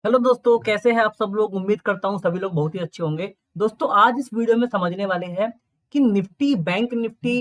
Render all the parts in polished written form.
Hello दोस्तों, कैसे हैं आप सब लोग। उम्मीद करता हूं सभी लोग बहुत ही अच्छे होंगे। दोस्तों, आज इस वीडियो में समझने वाले हैं कि निफ्टी, बैंक निफ्टी,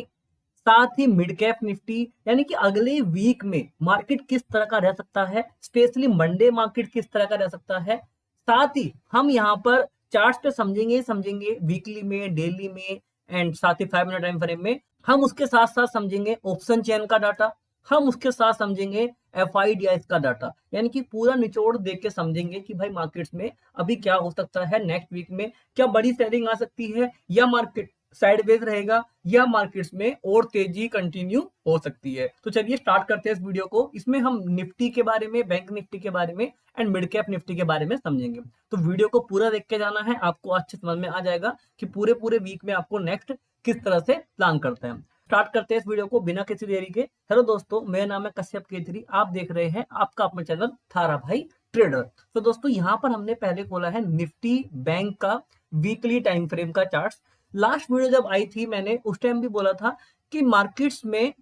साथ ही मिड कैप निफ्टी, यानी कि अगले वीक में मार्केट किस तरह का रह सकता है, स्पेशली मंडे मार्केट किस तरह का रह सकता है। साथ ही हम यहाँ पर चार्ट्स पे समझेंगे वीकली में, डेली में एंड साथ ही 5 मिनट टाइम फ्रेम में। हम उसके साथ साथ समझेंगे ऑप्शन चेन का डाटा, हम उसके साथ समझेंगे एफआईडीआई का डाटा, यानी कि पूरा निचोड़ देख के समझेंगे कि भाई मार्केट्स में अभी क्या हो सकता है, नेक्स्ट वीक में क्या बड़ी सेलिंग आ सकती है, या मार्केट साइडवेज रहेगा, या मार्केट्स में और तेजी कंटिन्यू हो सकती है। तो चलिए स्टार्ट करते हैं इस वीडियो को। इसमें हम निफ्टी के बारे में, बैंक निफ्टी के बारे में एंड मिड कैप निफ्टी के बारे में समझेंगे। तो वीडियो को पूरा देख के जाना है, आपको अच्छे समझ में आ जाएगा कि पूरे पूरे वीक में आपको नेक्स्ट किस तरह से प्लान करते हैं। स्टार्ट करते हैं इस वीडियो को बिना किसी देरी के। हेलो दोस्तों, मेरा नाम है कश्यप केतरी, आप देख रहे हैं आपका अपना चैनल थारा भाई ट्रेडर। तो दोस्तों, यहाँ पर हमने पहले खोला है निफ्टी बैंक का वीकली टाइम फ्रेम का चार्ट। लास्ट वीडियो जब आई थी, मैंने उस टाइम भी बोला था कि मार्केट्स में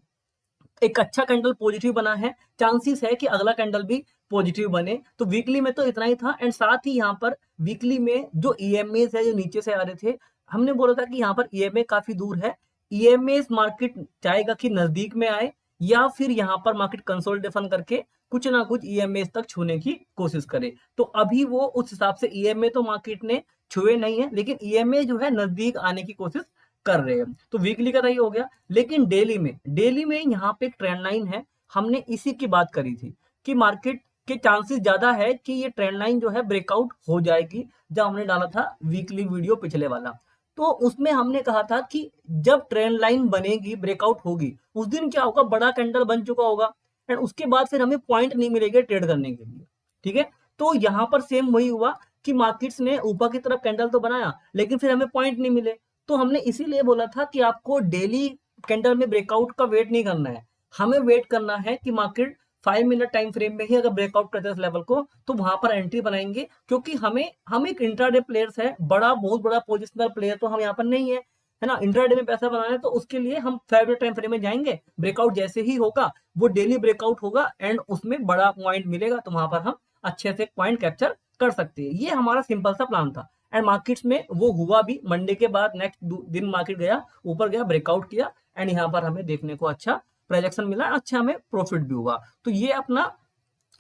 एक अच्छा कैंडल पॉजिटिव बना है, चांसेस है कि अगला कैंडल भी पॉजिटिव बने। तो वीकली में तो इतना ही था। एंड साथ ही यहाँ पर वीकली में जो ईएमए है, जो नीचे से आ रहे थे, हमने बोला था कि यहाँ पर ईएमए काफी दूर है। ईएमए मार्केट चाहेगा कि नजदीक में आए, या फिर यहाँ पर मार्केट कंसोलिडेशन करके कुछ ना कुछ ईएमए तक छूने की कोशिश करे। तो अभी वो उस हिसाब से ईएमए तो मार्केट ने छुए नहीं है, लेकिन ईएमए जो है नजदीक आने की कोशिश कर रहे हैं। तो वीकली का तो ये हो गया। लेकिन डेली में यहाँ पे एक ट्रेंड लाइन है, हमने इसी की बात करी थी कि मार्केट के चांसेस ज्यादा है कि ये ट्रेंड लाइन जो है ब्रेकआउट हो जाएगी। जब हमने डाला था वीकली वीडियो पिछले वाला, तो उसमें हमने कहा था कि जब ट्रेंड लाइन बनेगी, ब्रेकआउट होगी, उस दिन क्या होगा, बड़ा कैंडल बन चुका होगा एंड उसके बाद फिर हमें पॉइंट नहीं मिलेंगे ट्रेड करने के लिए। ठीक है, तो यहाँ पर सेम वही हुआ कि मार्केट्स ने ऊपर की तरफ कैंडल तो बनाया, लेकिन फिर हमें पॉइंट नहीं मिले। तो हमने इसीलिए बोला था कि आपको डेली कैंडल में ब्रेकआउट का वेट नहीं करना है, हमें वेट करना है कि मार्केट 5 मिनट टाइम फ्रेम में ही अगर ब्रेकआउट करते हैं इस लेवल को, तो वहां पर एंट्री बनाएंगे। क्योंकि हम एक इंट्राडे प्लेयर्स है, बहुत बड़ा पोजिशनल प्लेयर तो हम यहाँ पर नहीं है ना। इंट्राडे में पैसा बनाना है तो उसके लिए हम 5 मिनट टाइम फ्रेम में जाएंगे। ब्रेकआउट जैसे ही होगा, वो डेली ब्रेकआउट होगा एंड उसमें बड़ा पॉइंट मिलेगा, तो वहां पर हम अच्छे से पॉइंट कैप्चर कर सकते हैं। ये हमारा सिंपल सा प्लान था एंड मार्केट्स में वो हुआ भी। मंडे के बाद नेक्स्ट दिन मार्केट गया, ऊपर गया, ब्रेकआउट किया एंड यहाँ पर हमें देखने को अच्छा प्रोजेक्शन मिला, अच्छा हमें प्रॉफिट भी हुआ। तो ये अपना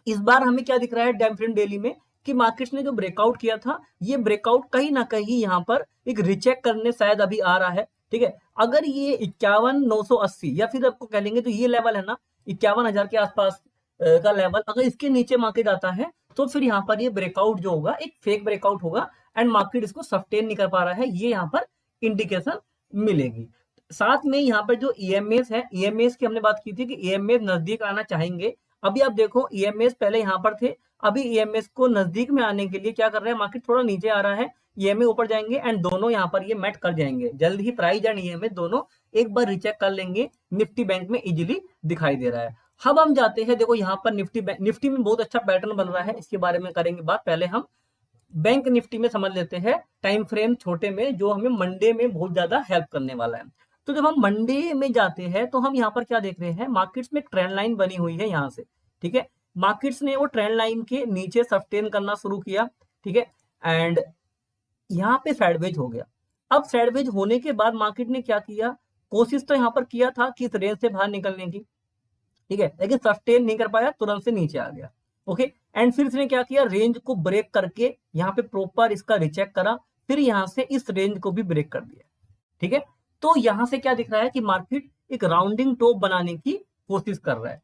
इस बार हमें क्या दिख रहा है टाइम फ्रेम डेली में, कि मार्केट्स ने जो ब्रेकआउट किया था, ये ब्रेकआउट कहीं ना कहीं यहाँ पर एक रिचेक करने शायद अभी आ रहा है। ठीक है, अगर ये 51,980 या फिर आपको कह लेंगे तो ये लेवल है ना, 51,000 के आसपास का लेवल, अगर इसके नीचे मार्केट आता है तो फिर यहाँ पर ये ब्रेकआउट जो होगा एक फेक ब्रेकआउट होगा एंड मार्केट इसको सस्टेन नहीं कर पा रहा है, ये यहाँ पर इंडिकेशन मिलेगी। साथ में यहाँ पर जो ईएमएस है, ईएमएस की हमने बात की थी कि ईएमएस नजदीक आना चाहेंगे। अभी आप देखो, ईएमएस पहले यहाँ पर थे, अभी ईएमएस को नजदीक में आने के लिए क्या कर रहे हैं, मार्केट थोड़ा नीचे आ रहा है, ईएमए ऊपर जाएंगे एंड दोनों यहाँ पर ये मैट कर जाएंगे। जल्द ही प्राइस एंड ईएमए दोनों एक बार रिचेक कर लेंगे, निफ्टी बैंक में इजिली दिखाई दे रहा है। अब हम जाते हैं, देखो यहाँ पर निफ्टी में बहुत अच्छा पैटर्न बन रहा है, इसके बारे में करेंगे बात। पहले हम बैंक निफ्टी में समझ लेते हैं टाइम फ्रेम छोटे में, जो हमें मंडे में बहुत ज्यादा हेल्प करने वाला है। तो जब हम मंडे में जाते हैं तो हम यहाँ पर क्या देख रहे हैं, मार्केट्स में ट्रेंड लाइन बनी हुई है यहाँ से। ठीक है, मार्केट्स ने वो ट्रेंड लाइन के नीचे सस्टेन करना शुरू किया। ठीक है, एंड यहाँ पे साइडवेज हो गया। अब साइडवेज होने के बाद मार्केट ने क्या किया, कोशिश तो यहाँ पर किया था कि इस रेंज से बाहर निकलने की, ठीक है, लेकिन सस्टेन नहीं कर पाया, तुरंत से नीचे आ गया। ओके, एंड फिर इसने क्या किया, रेंज को ब्रेक करके यहाँ पे प्रॉपर इसका रिचेक करा, फिर यहाँ से इस रेंज को भी ब्रेक कर दिया। ठीक है, तो यहाँ से क्या दिख रहा है कि मार्केट एक राउंडिंग टॉप बनाने की कोशिश कर रहा है।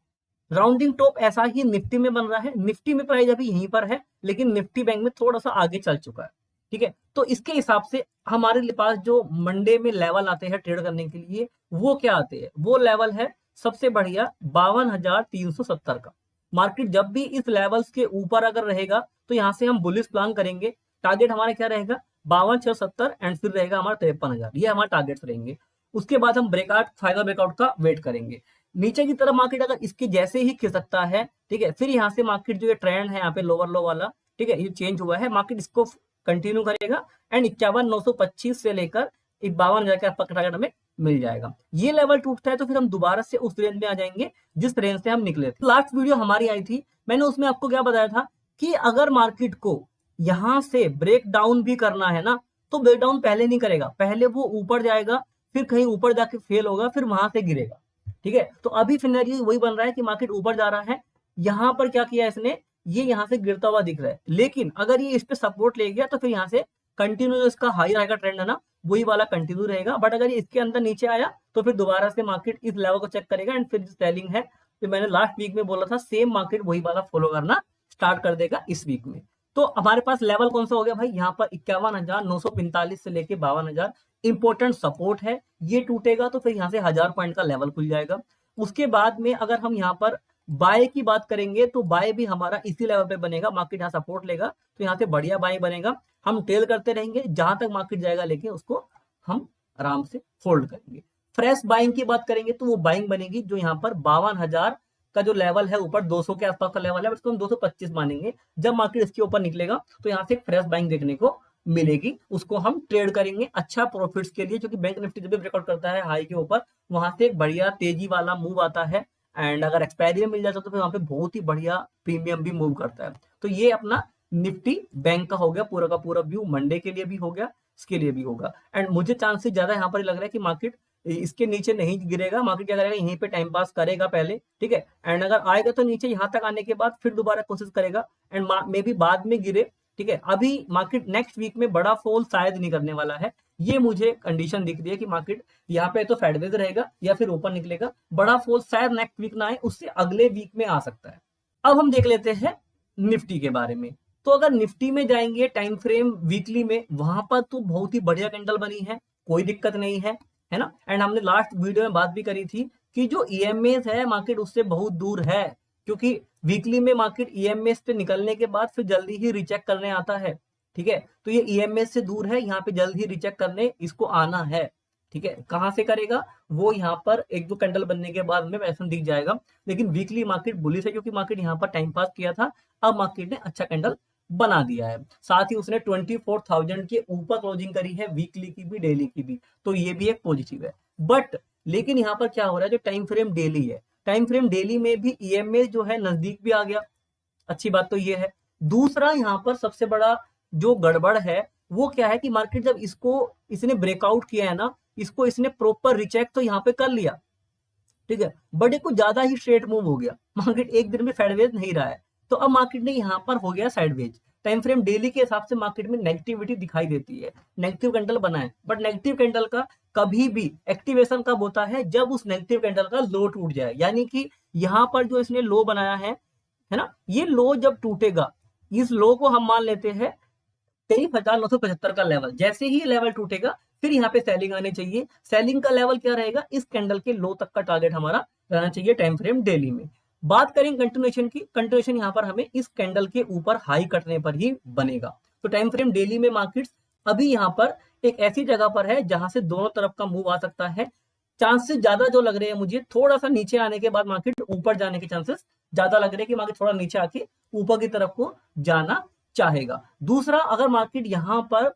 राउंडिंग टॉप ऐसा ही निफ्टी में बन रहा है। निफ्टी में प्राइस अभी यहीं पर है, लेकिन निफ्टी बैंक में थोड़ा सा आगे चल चुका है। ठीक है, तो इसके हिसाब से हमारे पास जो मंडे में लेवल आते हैं ट्रेड करने के लिए, वो क्या आते हैं, वो लेवल है सबसे बढ़िया 52,370 का। मार्केट जब भी इस लेवल्स के ऊपर अगर रहेगा तो यहाँ से हम बुलिश प्लान करेंगे। टारगेट हमारा क्या रहेगा, 52,670 एंड फिर रहेगा हमारा 53,000, ये हमारे टारगेट्स रहेंगे। उसके बाद हम ब्रेकआउट, फाइनल ब्रेकआउट का वेट करेंगे। नीचे की तरफ मार्केट अगर इसके जैसे ही खिसकता है, ठीक है, फिर यहाँ से मार्केट जो ये ट्रेंड है यहाँ पे लोअर लो वाला, ठीक है, ये चेंज हुआ है, मार्केट इसको कंटिन्यू करेगा एंड 51,925 से लेकर 52,000 के आसपास टारगेट हमें मिल जाएगा। ये लेवल टूटता है तो फिर हम दोबारा से उस रेंज में आ जाएंगे जिस रेंज से हम निकले थे। लास्ट वीडियो हमारी आई थी, मैंने उसमें आपको क्या बताया था कि अगर मार्केट को यहां से ब्रेक डाउन भी करना है ना, तो ब्रेक डाउन पहले नहीं करेगा, पहले वो ऊपर जाएगा, फिर कहीं ऊपर जाके फेल होगा, फिर वहां से गिरेगा। ठीक है, तो अभी सिनेरियो वही बन रहा है कि मार्केट ऊपर जा रहा है, यहां पर क्या किया इसने, ये यहां से गिरता हुआ दिख रहा है, लेकिन अगर ये इस पे सपोर्ट ले गया तो फिर यहाँ से कंटिन्यू इसका हाई रहेगा, ट्रेंड है ना वही वाला कंटिन्यू रहेगा। बट अगर ये इसके अंदर नीचे आया तो फिर दोबारा से मार्केट इस लेवल को चेक करेगा एंड फिर सेलिंग है, तो मैंने लास्ट वीक में बोला था सेम मार्केट वही वाला फॉलो करना स्टार्ट कर देगा इस वीक में। तो हमारे पास लेवल कौन सा हो गया भाई, यहाँ पर 51,945 से लेके 52,000 इंपॉर्टेंट सपोर्ट है, ये टूटेगा तो फिर यहाँ से 1000 पॉइंट का लेवल खुल जाएगा। उसके बाद में अगर हम यहाँ पर बाय की बात करेंगे तो बाय भी हमारा इसी लेवल पे बनेगा, मार्केट यहाँ सपोर्ट लेगा तो यहाँ से बढ़िया बाय बनेगा, हम टेल करते रहेंगे जहां तक मार्केट जाएगा, लेकिन उसको हम आराम से होल्ड करेंगे। फ्रेश बाइंग की बात करेंगे तो वो बाइंग बनेगी जो यहाँ पर 52,000 का जो लेवल है, ऊपर 200 के आसपास का लेवल है, उसको हम 225 मानेंगे। जब मार्केट इसके ऊपर निकलेगा तो यहाँ से एक फ्रेश बाइंग देखने को मिलेगी, उसको हम ट्रेड करेंगे अच्छा प्रॉफिट्स के लिए, क्योंकि बैंक निफ्टी जब भी ब्रेकआउट करता है हाई के ऊपर, वहां से एक बढ़िया तेजी वाला मूव आता है एंड अगर एक्सपायरी में मिल जाता है तो फिर वहां पे बहुत ही बढ़िया प्रीमियम भी मूव करता है। तो ये अपना निफ्टी बैंक का हो गया पूरा का पूरा व्यू, मंडे के लिए भी हो गया, इसके लिए भी होगा। एंड मुझे चांसेस ज्यादा यहाँ पर लग रहा है कि मार्केट इसके नीचे नहीं गिरेगा, मार्केट क्या करेगा यहीं पे टाइम पास करेगा पहले, ठीक है, एंड अगर आएगा तो नीचे यहाँ तक आने के बाद फिर दोबारा कोशिश करेगा एंड मे बी बाद में गिरे। ठीक है, अभी मार्केट नेक्स्ट वीक में बड़ा फॉल शायद नहीं करने वाला है, ये मुझे कंडीशन दिख रही है कि मार्केट यहाँ पे तो साइडवेज रहेगा या फिर ऊपर निकलेगा, बड़ा फॉल शायद नेक्स्ट वीक ना आए, उससे अगले वीक में आ सकता है। अब हम देख लेते हैं निफ्टी के बारे में। तो अगर निफ्टी में जाएंगे टाइम फ्रेम वीकली में, वहां पर तो बहुत ही बढ़िया कैंडल बनी है, कोई दिक्कत नहीं है ना। एंड हमने लास्ट वीडियो में बात भी करी थी कि जो ईएमएस है मार्केट उससे बहुत दूर है, क्योंकि वीकली में मार्केट ईएमएस पे निकलने के बाद फिर जल्दी ही रिचेक करने आता है। ठीक है, तो ये ईएमएस से दूर है, यहाँ पे जल्द ही रिचेक करने इसको आना है। ठीक है, कहां से करेगा वो यहाँ पर एक दो कैंडल बनने के बाद में वैसा दिख जाएगा, लेकिन वीकली मार्केट बुलिश है क्योंकि मार्केट यहाँ पर टाइम पास किया था, अब मार्केट ने अच्छा कैंडल बना दिया है, साथ ही उसने 24,000 के ऊपर क्लोजिंग करी है वीकली की भी डेली की भी, तो ये भी एक पॉजिटिव है। बट लेकिन यहाँ पर क्या हो रहा है, जो टाइम फ्रेम डेली है, टाइम फ्रेम डेली में भी ईएमएस जो है नजदीक भी आ गया, अच्छी बात तो ये है। दूसरा यहाँ पर सबसे बड़ा जो गड़बड़ है वो क्या है कि मार्केट जब इसने ब्रेकआउट किया है ना, इसको इसने प्रॉपर रिचेक तो यहाँ पे कर लिया, ठीक है, बट ये कुछ ज्यादा ही स्ट्रेट मूव हो गया, मार्केट एक दिन में साइडवेज नहीं रहा है, तो अब मार्केट ने यहाँ पर हो गया साइडवेज। टाइम फ्रेम डेली के हिसाब से मार्केट में नेगेटिविटी दिखाई देती है, नेगेटिव कैंडल बना है, बट नेगेटिव कैंडल का कभी भी एक्टिवेशन कब होता है, जब उस नेगेटिव कैंडल का लो टूट जाए, यानी कि यहाँ पर जो इसने लो बनाया है ना, ये लो जब टूटेगा, इस लो को हम मान लेते हैं 23,975 का लेवल, जैसे ही लेवल टूटेगा फिर यहाँ पे सेलिंग आनी चाहिए। सेलिंग का लेवल क्या रहेगा, इस कैंडल के लो तक का टारगेट हमारा रहना चाहिए टाइम फ्रेम डेली में। बात करें कंटिन्यूएशन की, कंटिन्यूएशन यहाँ पर हमें इस कैंडल के ऊपर हाई कटने पर ही बनेगा। तो टाइम फ्रेम डेली में मार्केट्स अभी यहाँ पर एक ऐसी जगह पर है जहां से दोनों तरफ का मूव आ सकता है। चांसेस ज्यादा जो लग रहे हैं मुझे, थोड़ा सा नीचे आने के बाद मार्केट ऊपर जाने के चांसेस ज्यादा लग रहे हैं कि मार्केट थोड़ा नीचे आके ऊपर की तरफ को जाना चाहेगा। दूसरा, अगर मार्केट यहाँ पर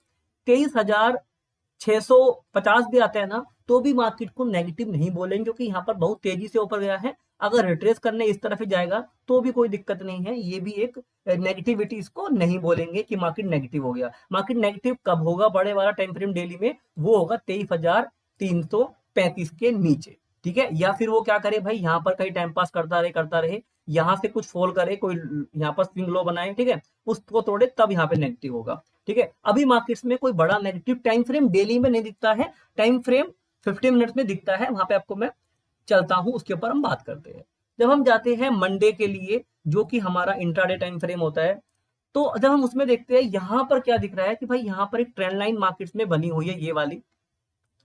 23,650 भी आता है ना, तो भी मार्केट को नेगेटिव नहीं बोलेंगे, क्योंकि यहाँ पर बहुत तेजी से ऊपर गया है। अगर रिट्रेस करने इस तरफ ही जाएगा तो भी कोई दिक्कत नहीं है, ये भी एक नेगेटिविटी, इसको नहीं बोलेंगे कि मार्केट नेगेटिव हो गया। मार्केट नेगेटिव कब होगा बड़े वाला टाइम फ्रेम डेली में, वो होगा 23,335 के नीचे। ठीक है, या फिर वो क्या करे भाई, यहाँ पर कहीं टाइम पास करता रहे, यहाँ से कुछ फॉल करे, कोई यहाँ पर स्विंग लो बनाए, ठीक है, उसको तोड़े, तब यहाँ पे नेगेटिव होगा। ठीक है, अभी मार्केट्स में कोई बड़ा नेगेटिव टाइम फ्रेम डेली में नहीं दिखता है, टाइम फ्रेम 15 मिनट्स में दिखता है, वहां पे आपको मैं चलता हूं, उसके ऊपर हम बात करते हैं। जब हम जाते हैं मंडे के लिए, जो कि हमारा इंट्राडे टाइम फ्रेम होता है, तो जब हम उसमें देखते हैं यहाँ पर क्या दिख रहा है कि भाई यहाँ पर एक ट्रेंड लाइन मार्केट्स में बनी हुई है, ये वाली,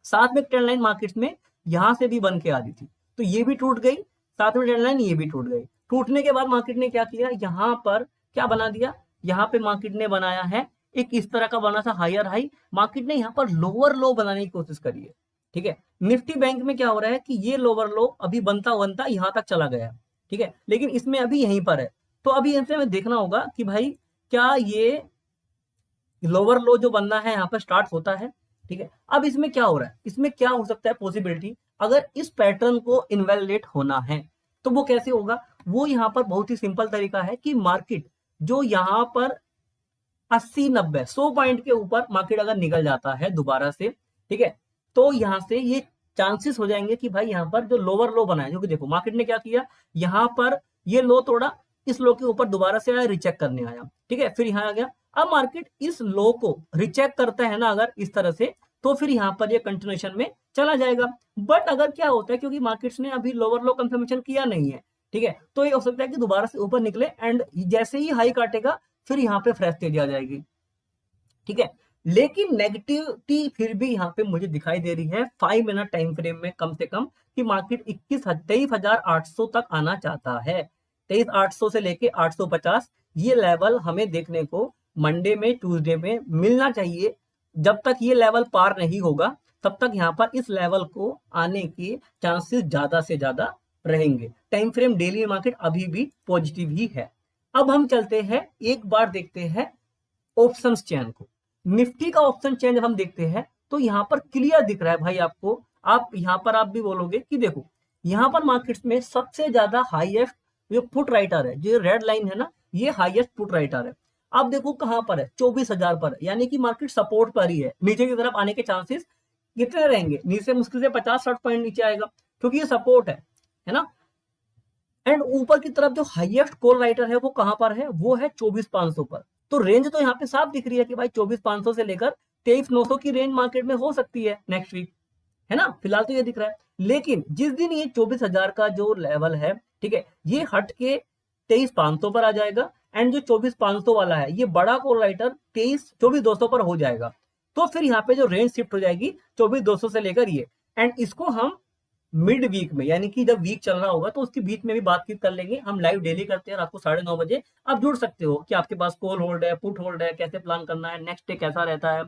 साथ में ट्रेंड लाइन मार्केट्स में यहां से भी बन के आ रही थी, तो ये भी टूट गई, साथ में ट्रेंड लाइन ये भी टूट गई। टूटने के बाद मार्केट ने क्या किया, यहाँ पर क्या बना दिया, यहाँ पे मार्केट ने बनाया है एक इस तरह का बना था हायर हाई, मार्केट ने यहाँ पर लोअर लो बनाने की कोशिश करी है। ठीक है, निफ्टी बैंक में क्या हो रहा है कि ये लोअर लो अभी बनता यहाँ तक चला गया, ठीक है, लेकिन इसमें अभी यहीं पर है, तो अभी इनसे हमें देखना होगा कि भाई क्या ये लोअर लो जो बनना है यहाँ पर स्टार्ट होता है। ठीक है, अब इसमें क्या हो रहा है, इसमें क्या हो सकता है पॉसिबिलिटी, अगर इस पैटर्न को इनवैलिडेट होना है तो वो कैसे होगा, वो यहाँ पर बहुत ही सिंपल तरीका है कि मार्केट जो यहाँ पर 80-90-100 पॉइंट के ऊपर मार्केट अगर निकल जाता है दोबारा से, ठीक है, तो यहाँ से ये चांसेस हो जाएंगे कि भाई यहाँ पर जो लोअर लो बना है, जो कि देखो मार्केट ने क्या किया, यहाँ पर ये लो तोड़ा, इस लो के ऊपर दोबारा से आया, रिचेक करने आया, ठीक है, फिर यहाँ आ गया। अब मार्केट इस लो को रिचेक करता है ना अगर इस तरह से, तो फिर यहाँ पर ये कंटिन्यूएशन में चला जाएगा। बट अगर क्या होता है, क्योंकि मार्केट्स ने अभी लोअर लो कंफर्मेशन किया नहीं है, ठीक है, तो ये हो सकता है कि दोबारा से ऊपर निकले एंड जैसे ही हाई काटेगा फिर यहाँ पे फ्रेश तेजी आ जाएगी, ठीक है। लेकिन नेगेटिविटी फिर भी यहाँ पे मुझे दिखाई दे रही है 5 मिनट टाइम फ्रेम में कम से कम, कि मार्केट 23,800 तक आना चाहता है। 23,800 से लेके 850 ये लेवल हमें देखने को मंडे में, ट्यूसडे में मिलना चाहिए। जब तक ये लेवल पार नहीं होगा तब तक यहाँ पर इस लेवल को आने के चांसेस ज्यादा से ज्यादा रहेंगे। टाइम फ्रेम डेली मार्केट अभी भी पॉजिटिव ही है। अब हम चलते हैं, एक बार देखते हैं ऑप्शंस चेन को। निफ्टी का ऑप्शन चेन जब हम देखते हैं तो यहाँ पर क्लियर दिख रहा है भाई आपको, आप यहाँ पर आप भी बोलोगे कि देखो यहाँ पर मार्केट्स में सबसे ज्यादा हाईएस्ट जो पुट राइटर है, जो रेड लाइन है ना, ये हाईएस्ट पुट राइटर है। आप देखो कहाँ पर है, 24,000 पर, यानी कि मार्केट सपोर्ट पर ही है। नीचे की तरफ आने के चांसेस कितने रहेंगे, नीचे मुश्किल से 50-60 पॉइंट नीचे आएगा, क्योंकि ये सपोर्ट है ना। एंड ऊपर की तरफ जो हाईएस्ट कॉल राइटर है वो कहां पर है, वो है 24,500 पर। तो रेंज तो यहाँ पे साफ दिख रही है कि भाई 24,500 से लेकर 23,900 की रेंज मार्केट में हो सकती है नेक्स्ट वीक, है ना, फिलहाल तो ये दिख रहा है। लेकिन जिस दिन ये 24,000 का जो लेवल है, ठीक है, ये हट के 23,500 पर आ जाएगा एंड जो 24,500 वाला है, ये बड़ा कॉल राइटर 24,200 पर हो जाएगा। तो फिर यहाँ पे जो रेंज शिफ्ट हो जाएगी 24,200 से लेकर ये, एंड इसको हम मिड वीक में, यानी कि जब वीक चल रहा होगा तो उसके बीच में भी बातचीत कर लेंगे। हम लाइव डेली करते हैं रात को 9:30 बजे, आप जुड़ सकते हो कि आपके पास कॉल होल्ड है, पुट होल्ड है, कैसे प्लान करना है, नेक्स्ट डे कैसा रहता है,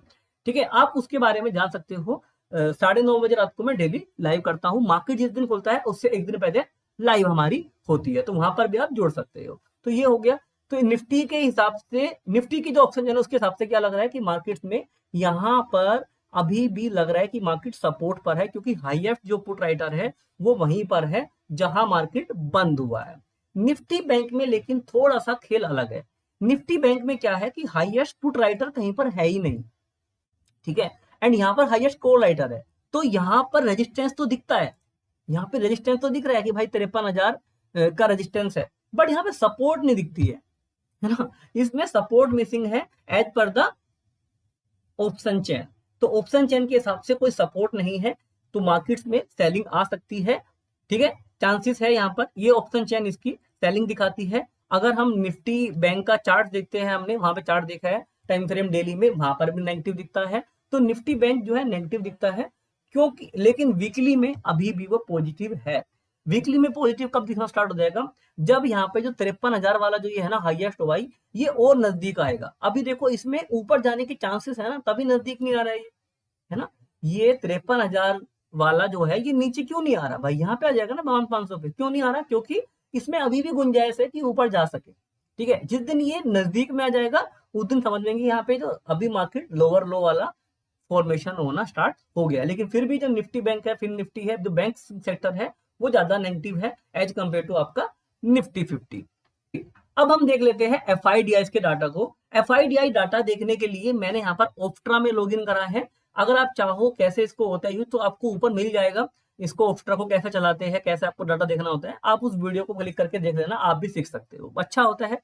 ठीक है, आप उसके बारे में जान सकते हो। 9:30 बजे रात को मैं डेली लाइव करता हूँ। मार्केट जिस दिन खुलता है उससे एक दिन पहले लाइव हमारी होती है, तो वहां पर भी आप जुड़ सकते हो। तो ये हो गया। तो निफ्टी के हिसाब से, निफ्टी की जो ऑप्शन है उसके हिसाब से क्या लग रहा है कि मार्केट में यहाँ पर अभी भी लग रहा है कि मार्केट सपोर्ट पर है, क्योंकि हाईएस्ट जो पुट राइटर है वो वहीं पर है जहां मार्केट बंद हुआ है। निफ्टी बैंक में लेकिन थोड़ा सा खेल अलग है। निफ्टी बैंक में क्या है कि हाईएस्ट पुट राइटर कहीं पर है ही नहीं, ठीक है, एंड यहाँ पर हाईएस्ट कॉल राइटर है। तो यहाँ पर रेजिस्टेंस तो दिखता है, यहाँ पे रेजिस्टेंस तो दिख रहा है कि भाई 53,000 का रेजिस्टेंस है, बट यहाँ पे सपोर्ट नहीं दिखती है ना, इसमें सपोर्ट मिसिंग है as per the option chain. तो ऑप्शन चेन के हिसाब से कोई सपोर्ट नहीं है, तो मार्केट्स में सेलिंग आ सकती है, ठीक है, चांसेस है यहाँ पर। ये ऑप्शन चेन इसकी सेलिंग दिखाती है। अगर हम निफ्टी बैंक का चार्ट देखते हैं, हमने वहां पे चार्ट देखा है टाइम फ्रेम डेली में, वहां पर भी नेगेटिव दिखता है। तो निफ्टी बैंक जो है नेगेटिव दिखता है, क्योंकि लेकिन वीकली में अभी भी वो पॉजिटिव है। वीकली में पॉजिटिव कब दिखना स्टार्ट हो जाएगा, जब यहाँ पे जो 53,000 वाला जो ये है ना हाईएस्ट वाई, ये और नजदीक आएगा। अभी देखो इसमें ऊपर जाने के चांसेस है ना, तभी नजदीक नहीं आ रहा है ना। ये 53,000 वाला जो है ये नीचे क्यों नहीं आ रहा भाई, यहाँ पे आ जाएगा ना 52,500 पे, क्यों नहीं आ रहा, क्योंकि इसमें अभी भी गुंजाइश है कि ऊपर जा सके, ठीक है। जिस दिन ये नजदीक में आ जाएगा उस दिन समझ लेंगे यहाँ पे जो अभी मार्केट लोअर लो वाला फॉर्मेशन होना स्टार्ट हो गया। लेकिन फिर भी जो निफ्टी बैंक है, फिर निफ्टी है, जो बैंक सेक्टर है वो ज्यादा नेगेटिव है एज कम्पेयर टू आपका निफ्टी 50। अब हम देख लेते हैं एफआईडीआई के डाटा को। एफआईडीआई डाटा देखने के लिए मैंने यहाँ पर ऑप्ट्रा में लॉगिन करा है। अगर आप चाहो कैसे इसको होता है यूज, तो आपको ऊपर मिल जाएगा इसको, ऑप्ट्रा को कैसे चलाते हैं, कैसे आपको डाटा देखना होता है, आप उस वीडियो को क्लिक करके देख लेना, आप भी सीख सकते हो। अच्छा होता है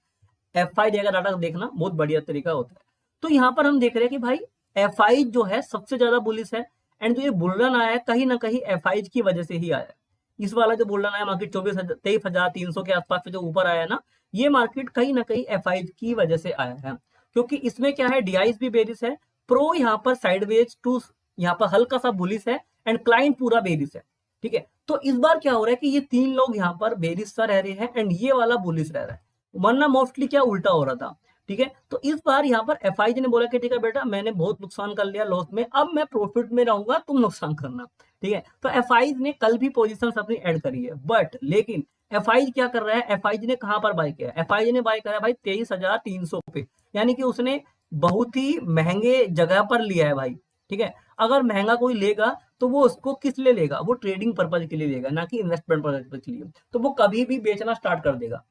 एफआईडीआई का डाटा देखना, बहुत बढ़िया तरीका होता है। तो यहाँ पर हम देख रहे हैं कि भाई एफआई जो है सबसे ज्यादा बुलिश है, एंड जो ये बुलरन आया है कहीं ना कहीं एफआई की वजह से ही आया है। इस वाला जो बुलरन आया मार्केट 23,300 के आसपास पे जो ऊपर आया है ना, ये मार्केट कहीं ना कहीं एफआई की वजह से आया है, क्योंकि इसमें क्या है, डीआईस भी बेरिश है, प्रो यहाँ पर साइडवेज टू यहाँ पर हल्का सा बुलिश है, एंड क्लाइंट पूरा बेरिश है, ठीक है। तो इस बार क्या हो रहा है कि ये तीन लोग यहाँ पर बेरिश सा रह रहे हैं एंड ये वाला बुलिश रह रहा है, वरना मोस्टली क्या उल्टा हो रहा था, ठीक है। तो इस बार यहाँ पर एफआईजी ने बोला कि ठीक है बेटा, मैंने बहुत नुकसान कर लिया लॉस में, अब मैं प्रॉफिट में रहूंगा, तुम नुकसान करना, ठीक है। तो एफआईजी ने कल भी पोजीशन अपनी ऐड करी है, बट लेकिन एफआईजी क्या कर रहा है, एफआईजी ने कहां पर बाय किया, एफआईजी ने बाय करा भाई 23,300 पे, यानी कि उसने बहुत ही महंगे जगह पर लिया है भाई, ठीक है। अगर महंगा कोई लेगा तो वो उसको किस लिए लेगा, वो ट्रेडिंग पर्पज के लिए लेगा, ना कि इन्वेस्टमेंट पर्पज के लिए, तो वो कभी भी बेचना स्टार्ट कर देगा।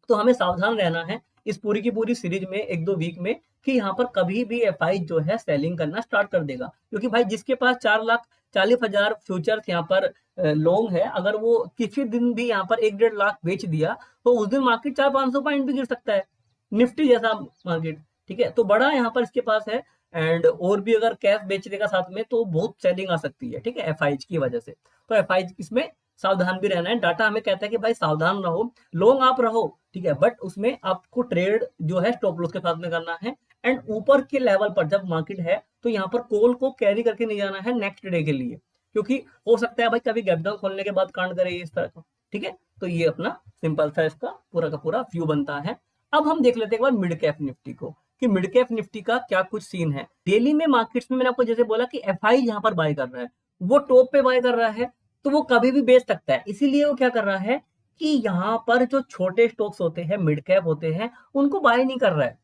तो हमें सावधान रहना है इस पूरी की पूरी सीरीज में 1-2 वीक में कि यहाँ पर कभी भी एफआई जो है सेलिंग करना स्टार्ट कर देगा। क्योंकि भाई जिसके पास 4,40,000 फ्यूचर्स यहाँ पर लॉन्ग है, अगर वो किसी दिन भी यहाँ पर 1-1.5 लाख बेच दिया तो उस दिन मार्केट 400-500 पॉइंट भी गिर सकता है, निफ्टी जैसा मार्केट। ठीक है, तो बड़ा यहाँ पर इसके पास है एंड और भी अगर कैश बेच देगा साथ में तो बहुत सेलिंग आ सकती है। ठीक है, एफआईज की वजह से। तो एफआईज इसमें सावधान भी रहना है। डाटा हमें कहता है कि भाई सावधान रहो, लॉन्ग आप रहो, ठीक है, बट उसमें आपको ट्रेड जो है स्टॉप लॉस के साथ में करना है। एंड ऊपर के लेवल पर जब मार्केट है तो यहाँ पर कॉल को कैरी करके नहीं जाना है नेक्स्ट डे के लिए, क्योंकि हो सकता है भाई कभी गैप डाउन खोलने के बाद कांड करे इस तरह का। ठीक है, तो ये अपना सिंपल सा इसका पूरा का पूरा व्यू बनता है। अब हम देख लेते हैं एक बार मिड कैप निफ्टी को कि मिड कैप निफ्टी का क्या कुछ सीन है। डेली में मार्केट्स में मैंने आपको जैसे बोला कि एफआई यहाँ पर बाय कर रहा है, वो टॉप पे बाय कर रहा है तो वो कभी भी बेच सकता है। इसीलिए वो क्या कर रहा है कि यहाँ पर जो छोटे स्टॉक्स होते हैं, मिड कैप होते हैं, उनको बाय नहीं कर रहा है।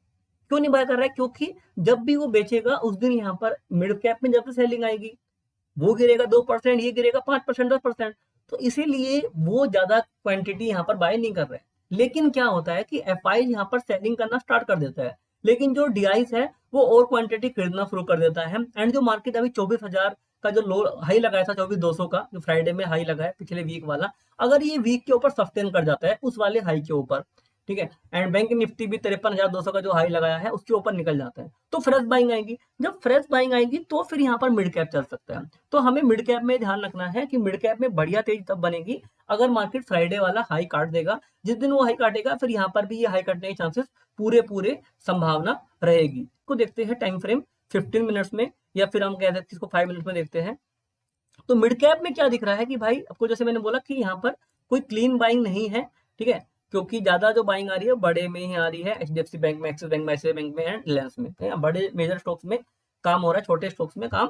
क्यों नहीं बाय कर रहा है? क्योंकि जब भी वो बेचेगा उस दिन यहाँ पर मिड कैप में जब से सेलिंग आएगी, वो गिरेगा 2%, ये गिरेगा 5%, 10%, तो इसीलिए वो ज्यादा क्वांटिटी यहाँ पर बाय नहीं कर रहे हैं। लेकिन क्या होता है कि एफआई यहाँ पर सेलिंग करना स्टार्ट कर देता है, लेकिन जो डीआईस है वो और क्वांटिटी खरीदना शुरू कर देता है। एंड जो मार्केट अभी 24,000 का जो लो हाई लगाया था, 24,200 का जो फ्राइडे में हाई लगा है पिछले वीक वाला, अगर ये वीक के ऊपर सस्टेन कर जाता है उस वाले हाई के ऊपर, ठीक है, एंड बैंक निफ्टी भी 53,200 का जो हाई लगाया है उसके ऊपर निकल जाता है, तो फ्रेश बाइंग आएगी। जब फ्रेश बाइंग आएगी तो फिर यहाँ पर मिड कैप चल सकता है। तो हमें मिड कैप में ध्यान रखना है कि मिड कैप में बढ़िया तेज तब बनेगी अगर मार्केट फ्राइडे वाला हाई काट देगा। जिस दिन वो हाई काटेगा फिर यहाँ पर भी ये हाई काटने के चांसेस पूरे संभावना रहेगी। को देखते हैं टाइम फ्रेम 15 मिनट्स में, या फिर हम कह सकते हैं इसको 5 मिनट में देखते हैं। तो मिड कैप में क्या दिख रहा है कि भाई आपको जैसे मैंने बोला कि यहाँ पर कोई क्लीन बाइंग नहीं है, ठीक है, क्योंकि ज्यादा जो बाइंग आ रही है बड़े में ही आ रही है, एचडीएफसी बैंक में, एक्सिस बैंक में, आईसीआईसीआई बैंक में एंड रिलायंस में। बड़े मेजर स्टॉक्स में काम हो रहा है, छोटे स्टॉक्स में काम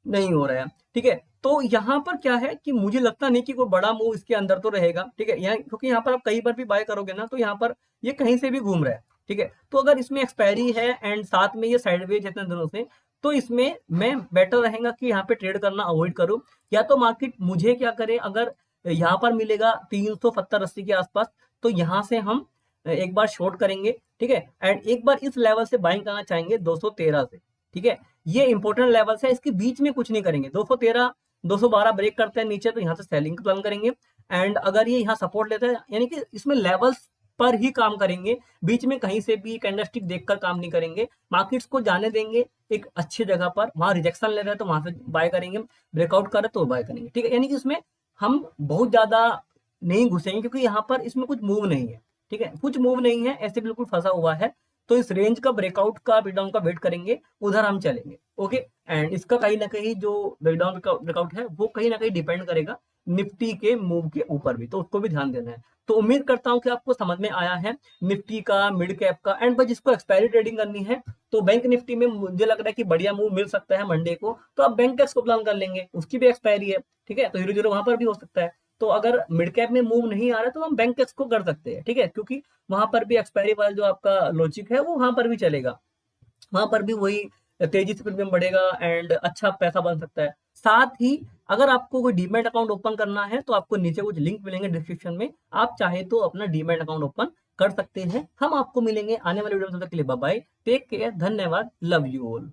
नहीं हो रहा है। ठीक है, तो यहाँ पर क्या है कि मुझे लगता नहीं कि कोई बड़ा मूव इसके अंदर तो रहेगा। ठीक है, यहाँ क्योंकि यहाँ पर आप कहीं पर भी बाय करोगे ना तो यहाँ पर ये कहीं से भी घूम रहा है। ठीक है, तो अगर इसमें एक्सपायरी है एंड साथ में ये साइडवेज है इतने दिनों से, तो इसमें मैं बेटर रहेगा कि यहाँ पे ट्रेड करना अवॉइड करूं। या तो मार्केट मुझे क्या करे, अगर यहाँ पर मिलेगा 370-80 के आसपास तो यहाँ से हम एक बार शॉर्ट करेंगे। ठीक है, एंड एक बार इस लेवल से बाइंग करना चाहेंगे 213 से। ठीक है, ये इंपॉर्टेंट लेवल्स है, इसके बीच में कुछ नहीं करेंगे। 213 212 ब्रेक करते हैं नीचे तो यहाँ से सेलिंग प्लान करेंगे। एंड अगर ये यहाँ सपोर्ट लेता है यानी कि इसमें लेवल्स पर ही काम करेंगे, बीच में कहीं से भी कैंडलस्टिक देखकर काम नहीं करेंगे। मार्केट्स को जाने देंगे एक अच्छी जगह पर, वहां रिजेक्शन ले रहे हैं तो वहां से बाय करेंगे, ब्रेकआउट कर रहे तो बाय करेंगे। ठीक है, यानी कि इसमें हम बहुत ज्यादा नहीं घुसेंगे क्योंकि यहाँ पर इसमें कुछ मूव नहीं है। ठीक है, कुछ मूव नहीं है, ऐसे बिल्कुल फंसा हुआ है। तो इस रेंज का ब्रेकआउट का ब्रेकडाउन का वेट करेंगे, उधर हम चलेंगे। ओके, एंड इसका कहीं ना कहीं जो ब्रेकडाउन ब्रेकआउट है वो कहीं ना कहीं डिपेंड करेगा निफ्टी के मूव के ऊपर भी, तो उसको भी ध्यान देना है। तो उम्मीद करता हूं कि आपको समझ में आया है निफ्टी का, मिड कैप का। एंड भाई जिसको एक्सपायरी ट्रेडिंग करनी है तो बैंक निफ्टी में मुझे लग रहा है कि बढ़िया मूव मिल सकता है मंडे को, तो आप बैंक टैक्स को प्लान कर लेंगे, उसकी भी एक्सपायरी है। ठीक है, तो 0-0 वहां पर भी हो सकता है। तो अगर मिड कैप में मूव नहीं आ रहा है तो हम बैंक टैक्स को कर सकते हैं। ठीक है, क्योंकि वहां पर भी एक्सपायरी वाला जो आपका लॉजिक है वो वहां पर भी चलेगा, वहां पर भी वही तेजी से प्रीमियम बढ़ेगा एंड अच्छा पैसा बन सकता है। साथ ही अगर आपको कोई डीमैट अकाउंट ओपन करना है तो आपको नीचे कुछ लिंक मिलेंगे डिस्क्रिप्शन में, आप चाहे तो अपना डीमैट अकाउंट ओपन कर सकते हैं। हम आपको मिलेंगे आने वाले वीडियो में, तब तक के लिए बाय बाय, टेक केयर, धन्यवाद, लव यू ऑल।